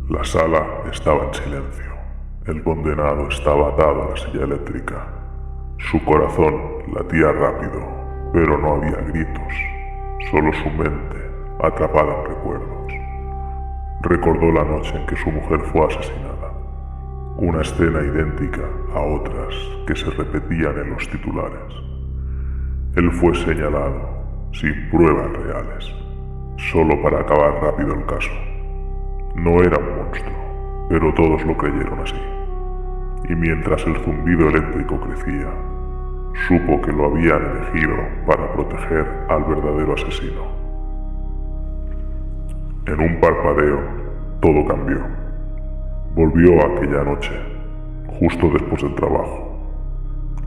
La sala estaba en silencio. El condenado estaba atado a la silla eléctrica. Su corazón latía rápido, pero no había gritos, solo su mente atrapada en recuerdos. Recordó la noche en que su mujer fue asesinada, una escena idéntica a otras que se repetían en los titulares. Él fue señalado, sin pruebas reales, solo para acabar rápido el caso. No era un monstruo, pero todos lo creyeron así. Y mientras el zumbido eléctrico crecía, supo que lo habían elegido para proteger al verdadero asesino. En un parpadeo, todo cambió. Volvió aquella noche, justo después del trabajo.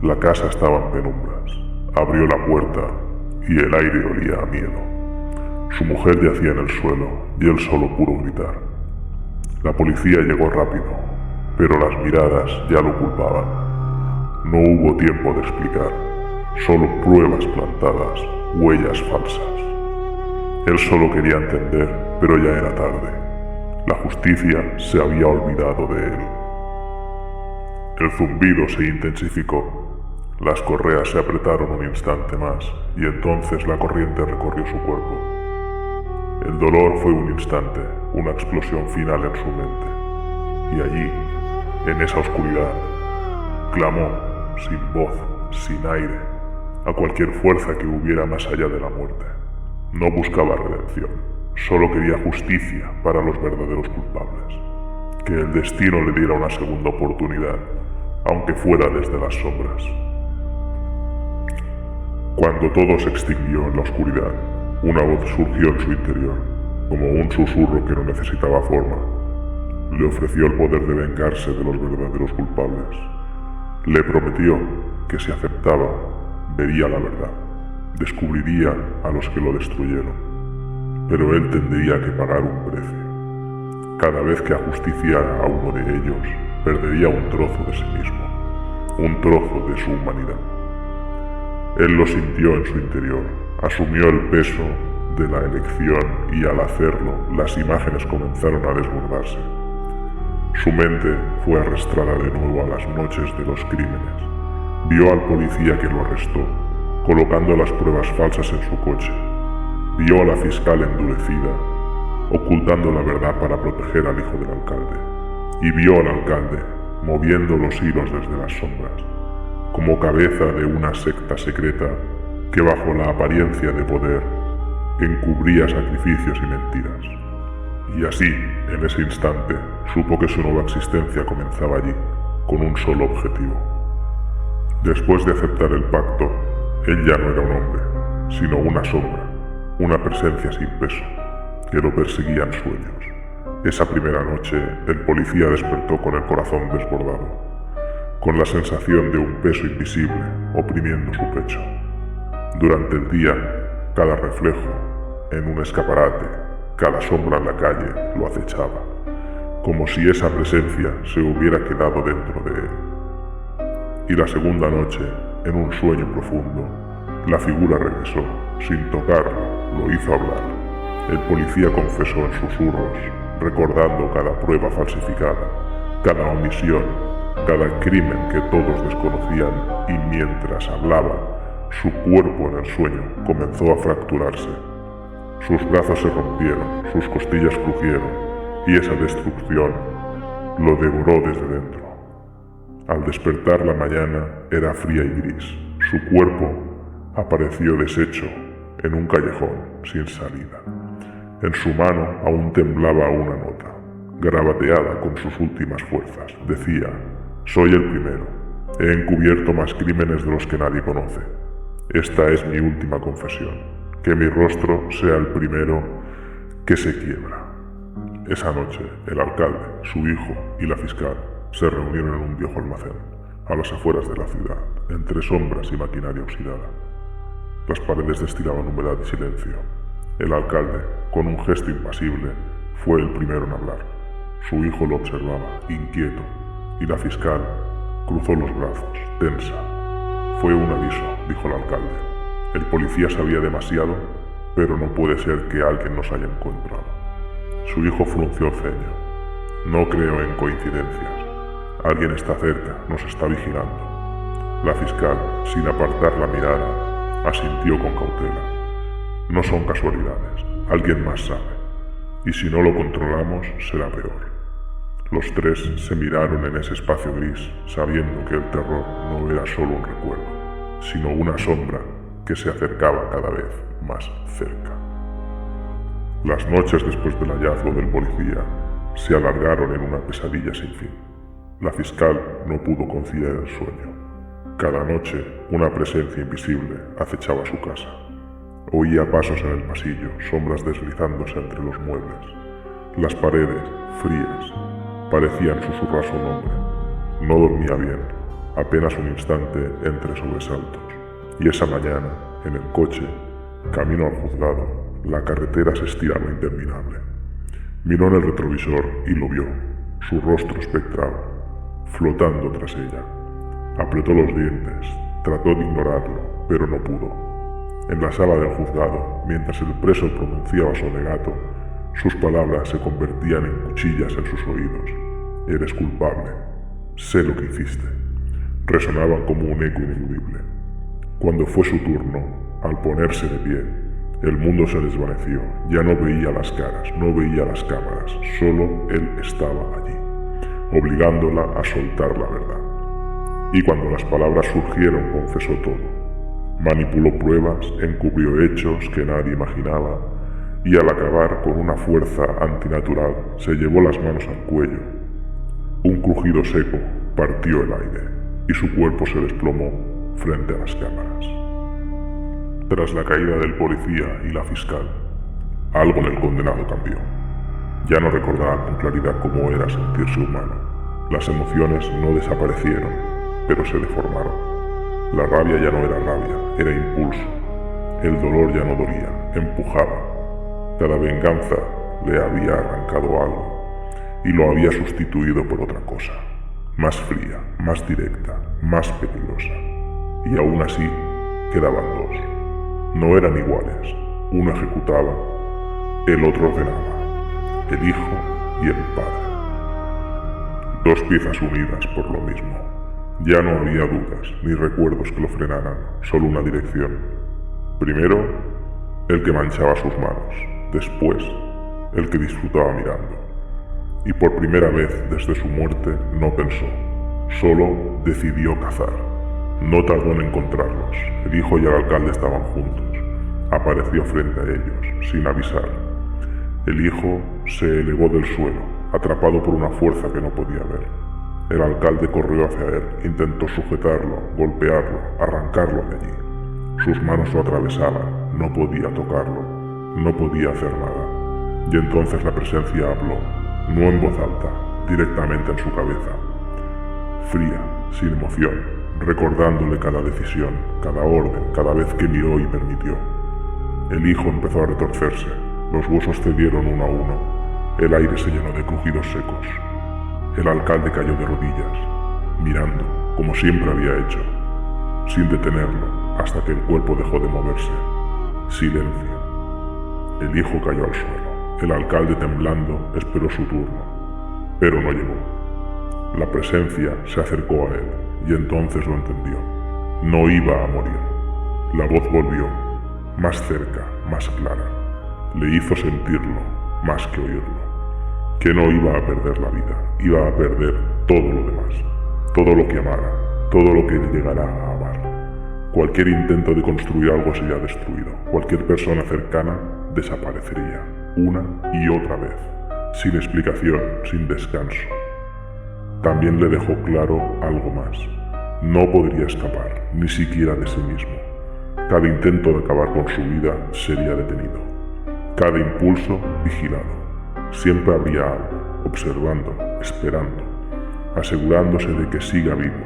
La casa estaba en penumbras. Abrió la puerta y el aire olía a miedo. Su mujer yacía en el suelo y él solo pudo gritar. La policía llegó rápido, pero las miradas ya lo culpaban. No hubo tiempo de explicar, solo pruebas plantadas, huellas falsas. Él solo quería entender, pero ya era tarde. La justicia se había olvidado de él. El zumbido se intensificó. Las correas se apretaron un instante más y entonces la corriente recorrió su cuerpo. El dolor fue un instante, una explosión final en su mente. Y allí, en esa oscuridad, clamó, sin voz, sin aire, a cualquier fuerza que hubiera más allá de la muerte. No buscaba redención, solo quería justicia para los verdaderos culpables. Que el destino le diera una segunda oportunidad, aunque fuera desde las sombras. Cuando todo se extinguió en la oscuridad, una voz surgió en su interior, como un susurro que no necesitaba forma. Le ofreció el poder de vengarse de los verdaderos culpables. Le prometió que si aceptaba, vería la verdad, descubriría a los que lo destruyeron. Pero él tendría que pagar un precio. Cada vez que ajusticiara a uno de ellos, perdería un trozo de sí mismo, un trozo de su humanidad. Él lo sintió en su interior, asumió el peso de la elección y al hacerlo, las imágenes comenzaron a desbordarse. Su mente fue arrastrada de nuevo a las noches de los crímenes. Vio al policía que lo arrestó, colocando las pruebas falsas en su coche. Vio a la fiscal endurecida, ocultando la verdad para proteger al hijo del alcalde. Y vio al alcalde, moviendo los hilos desde las sombras, como cabeza de una secta secreta que bajo la apariencia de poder encubría sacrificios y mentiras. Y así, en ese instante, supo que su nueva existencia comenzaba allí, con un solo objetivo. Después de aceptar el pacto, él ya no era un hombre, sino una sombra, una presencia sin peso, que lo perseguía en sueños. Esa primera noche, el policía despertó con el corazón desbordado, con la sensación de un peso invisible oprimiendo su pecho. Durante el día, cada reflejo en un escaparate, cada sombra en la calle lo acechaba, como si esa presencia se hubiera quedado dentro de él. Y la segunda noche, en un sueño profundo, la figura regresó, sin tocarlo, lo hizo hablar. El policía confesó en susurros, recordando cada prueba falsificada, cada omisión, cada crimen que todos desconocían, y mientras hablaba, su cuerpo en el sueño comenzó a fracturarse. Sus brazos se rompieron, sus costillas crujieron, y esa destrucción lo devoró desde dentro. Al despertar la mañana era fría y gris. Su cuerpo apareció deshecho en un callejón sin salida. En su mano aún temblaba una nota, garabateada con sus últimas fuerzas. Decía: «Soy el primero. He encubierto más crímenes de los que nadie conoce. Esta es mi última confesión. Que mi rostro sea el primero que se quiebra». Esa noche, el alcalde, su hijo y la fiscal se reunieron en un viejo almacén, a las afueras de la ciudad, entre sombras y maquinaria oxidada. Las paredes destilaban humedad y silencio. El alcalde, con un gesto impasible, fue el primero en hablar. Su hijo lo observaba, inquieto, y la fiscal cruzó los brazos, tensa. «Fue un aviso», dijo el alcalde. «El policía sabía demasiado, pero no puede ser que alguien nos haya encontrado». Su hijo frunció el ceño. No creo en coincidencias. Alguien está cerca, nos está vigilando. La fiscal, sin apartar la mirada, asintió con cautela. No son casualidades, alguien más sabe. Y si no lo controlamos, será peor. Los tres se miraron en ese espacio gris, sabiendo que el terror no era solo un recuerdo, sino una sombra que se acercaba cada vez más cerca. Las noches después del hallazgo del policía se alargaron en una pesadilla sin fin. La fiscal no pudo conciliar el sueño. Cada noche una presencia invisible acechaba su casa. Oía pasos en el pasillo, sombras deslizándose entre los muebles. Las paredes, frías, parecían susurrar su nombre. No dormía bien, apenas un instante entre sobresaltos. Y esa mañana, en el coche, camino al juzgado, la carretera se estiraba interminable. Miró en el retrovisor y lo vio, su rostro espectral, flotando tras ella. Apretó los dientes, trató de ignorarlo, pero no pudo. En la sala del juzgado, mientras el preso pronunciaba su alegato, sus palabras se convertían en cuchillas en sus oídos. Eres culpable. Sé lo que hiciste. Resonaban como un eco ineludible. Cuando fue su turno, al ponerse de pie, el mundo se desvaneció. Ya no veía las caras, no veía las cámaras. Solo él estaba allí, obligándola a soltar la verdad. Y cuando las palabras surgieron, confesó todo. Manipuló pruebas, encubrió hechos que nadie imaginaba, y al acabar con una fuerza antinatural, se llevó las manos al cuello. Un crujido seco partió el aire, y su cuerpo se desplomó frente a las cámaras. Tras la caída del policía y la fiscal, algo en el condenado cambió. Ya no recordaba con claridad cómo era sentirse humano. Las emociones no desaparecieron, pero se deformaron. La rabia ya no era rabia, era impulso. El dolor ya no dolía, empujaba. Cada venganza le había arrancado algo y lo había sustituido por otra cosa, más fría, más directa, más peligrosa. Y aún así quedaban dos. No eran iguales. Uno ejecutaba, el otro ordenaba. El hijo y el padre. Dos piezas unidas por lo mismo. Ya no había dudas ni recuerdos que lo frenaran, solo una dirección. Primero, el que manchaba sus manos. Después, el que disfrutaba mirando. Y por primera vez desde su muerte no pensó, solo decidió cazar. No tardó en encontrarlos. El hijo y el alcalde estaban juntos. Apareció frente a ellos, sin avisar. El hijo se elevó del suelo, atrapado por una fuerza que no podía ver. El alcalde corrió hacia él, intentó sujetarlo, golpearlo, arrancarlo de allí. Sus manos lo atravesaban, no podía tocarlo, no podía hacer nada. Y entonces la presencia habló, no en voz alta, directamente en su cabeza. Fría, sin emoción, recordándole cada decisión, cada orden, cada vez que miró y permitió. El hijo empezó a retorcerse, los huesos cedieron uno a uno, el aire se llenó de crujidos secos. El alcalde cayó de rodillas, mirando, como siempre había hecho, sin detenerlo, hasta que el cuerpo dejó de moverse. Silencio. El hijo cayó al suelo. El alcalde, temblando, esperó su turno, pero no llegó. La presencia se acercó a él, y entonces lo entendió. No iba a morir. La voz volvió, más cerca, más clara. Le hizo sentirlo, más que oírlo. Que no iba a perder la vida, iba a perder todo lo demás, todo lo que amara, todo lo que llegara a amar. Cualquier intento de construir algo sería destruido, cualquier persona cercana desaparecería, una y otra vez, sin explicación, sin descanso. También le dejó claro algo más, no podría escapar, ni siquiera de sí mismo. Cada intento de acabar con su vida sería detenido, cada impulso vigilado. Siempre habría algo, observándolo, esperando, asegurándose de que siga vivo,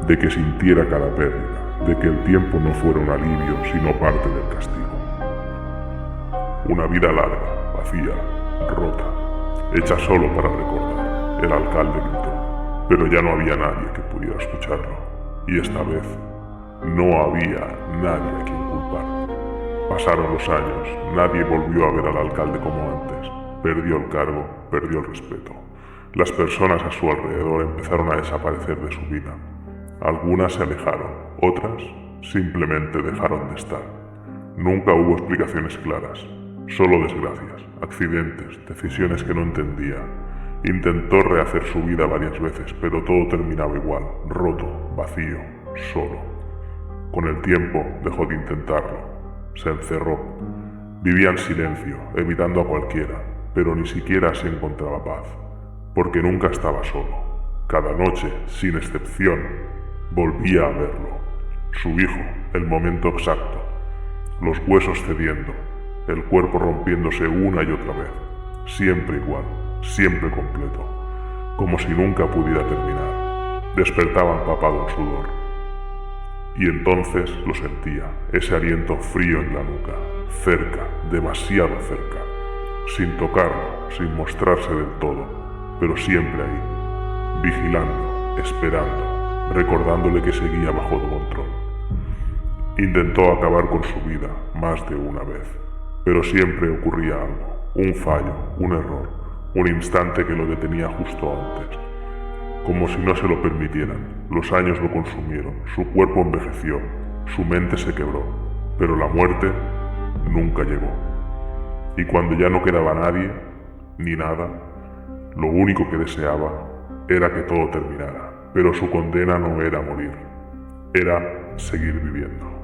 de que sintiera cada pérdida, de que el tiempo no fuera un alivio, sino parte del castigo. Una vida larga, vacía, rota, hecha solo para recordar. El alcalde gritó, pero ya no había nadie que pudiera escucharlo, y esta vez no había nadie a quien culpar. Pasaron los años, nadie volvió a ver al alcalde como antes. Perdió el cargo, perdió el respeto. Las personas a su alrededor empezaron a desaparecer de su vida. Algunas se alejaron, otras simplemente dejaron de estar. Nunca hubo explicaciones claras, solo desgracias, accidentes, decisiones que no entendía. Intentó rehacer su vida varias veces, pero todo terminaba igual, roto, vacío, solo. Con el tiempo dejó de intentarlo, se encerró. Vivía en silencio, evitando a cualquiera, pero ni siquiera se encontraba paz, porque nunca estaba solo. Cada noche, sin excepción, volvía a verlo. Su hijo, el momento exacto, los huesos cediendo, el cuerpo rompiéndose una y otra vez, siempre igual, siempre completo, como si nunca pudiera terminar. Despertaba empapado en sudor. Y entonces lo sentía, ese aliento frío en la nuca, cerca, demasiado cerca, sin tocarlo, sin mostrarse del todo, pero siempre ahí, vigilando, esperando, recordándole que seguía bajo control. Intentó acabar con su vida más de una vez, pero siempre ocurría algo, un fallo, un error, un instante que lo detenía justo antes. Como si no se lo permitieran, los años lo consumieron, su cuerpo envejeció, su mente se quebró, pero la muerte nunca llegó. Y cuando ya no quedaba nadie, ni nada, lo único que deseaba era que todo terminara, pero su condena no era morir, era seguir viviendo.